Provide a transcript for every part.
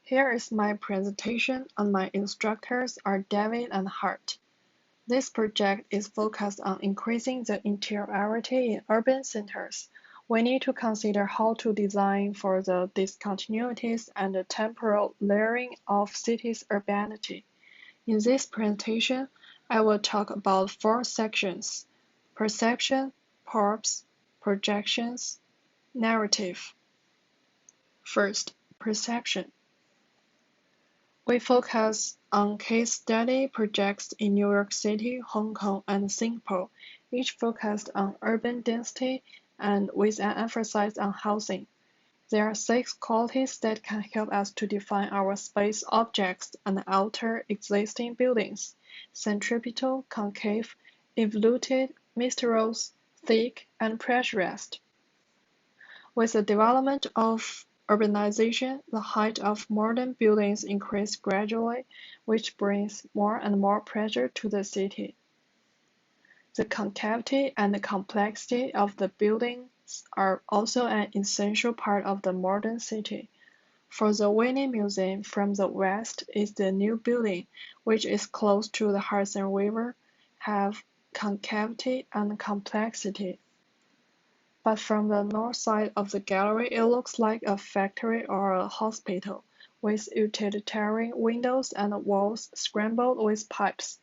Here is my presentation, and my instructors are David and Hart. This project is focused on increasing the interiority in urban centers. We need to consider how to design for the discontinuities and the temporal layering of cities' urbanity. In this presentation, I will talk about 4 sections: perception, props, projections, narrative. First, perception. We focus on case study projects in New York City, Hong Kong, and Singapore, each focused on urban density and with an emphasis on housing. There are 6 qualities that can help us to define our space objects and alter existing buildings: centripetal, concave, involuted, mysterious, thick, and pressurized. With the development of urbanization, the height of modern buildings increased gradually, which brings more and more pressure to the city. The concavity and the complexity of the buildings are also an essential part of the modern city. For the Whitney Museum, from the west is the new building, which is close to the Hudson River, have concavity and complexity. But from the north side of the gallery it looks like a factory or a hospital, with utilitarian windows and walls scrambled with pipes.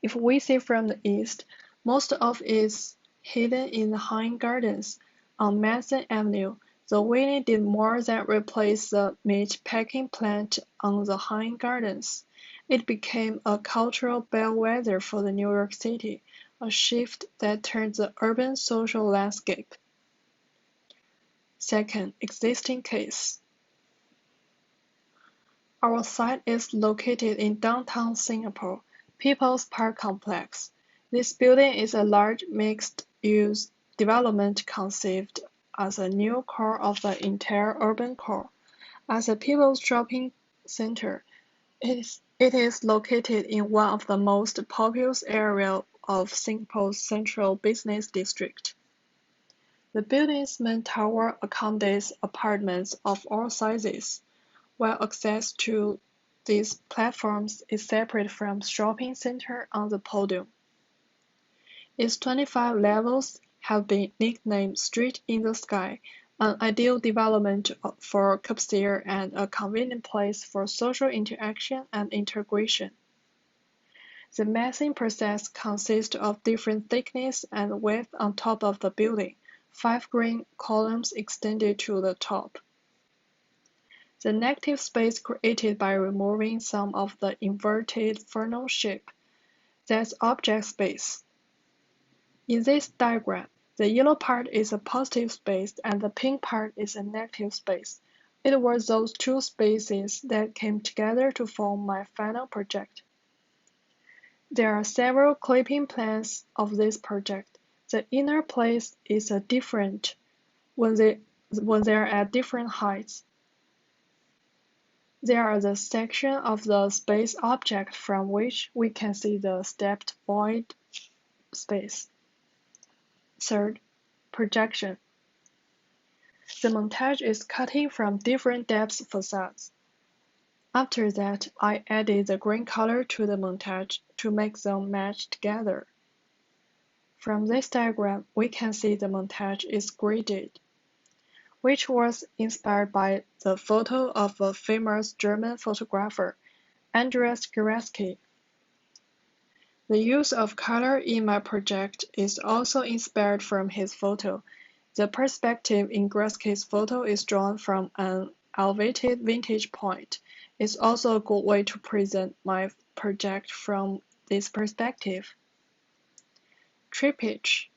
If we see from the east, most of it is hidden in the Hine Gardens on Madison Avenue. The Whitney did more than replace the meat packing plant on the Hine Gardens. It became a cultural bellwether for the New York City, a shift that turned the urban social landscape. Second, existing case. Our site is located in downtown Singapore, People's Park Complex. This building is a large mixed-use development conceived as a new core of the entire urban core. As a people's shopping center, it is located in one of the most populous areas of Singapore's central business district. The building's main tower accommodates apartments of all sizes, while access to these platforms is separate from shopping center on the podium. Its 25 levels have been nicknamed Street in the Sky, an ideal development for corbusier and a convenient place for social interaction and integration. The massing process consists of different thickness and width on top of the building, 5 green columns extended to the top. The negative space created by removing some of the inverted funnel shape, that's object space. In this diagram, the yellow part is a positive space and the pink part is a negative space. It was those 2 spaces that came together to form my final project. There are several clipping plans of this project. The inner place is different when they're at different heights. There are the section of the space object from which we can see the stepped void space. Third, projection. The montage is cutting from different depth facades. After that, I added the green color to the montage to make them match together. From this diagram, we can see the montage is gridded, which was inspired by the photo of a famous German photographer, Andreas Gursky. The use of color in my project is also inspired from his photo. The perspective in Gursky's photo is drawn from an elevated vantage point. It's also a good way to present my project from this perspective. Trippage.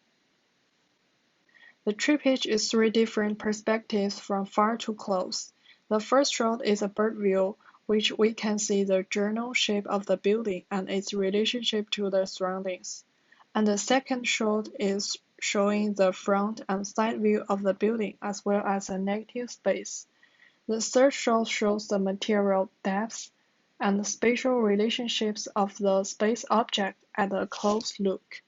The trippage is 3 different perspectives from far to close. The first shot is a bird view, which we can see the general shape of the building and its relationship to the surroundings. And the second shot is showing the front and side view of the building as well as a negative space. The third shot shows the material depth and the spatial relationships of the space object at a close look.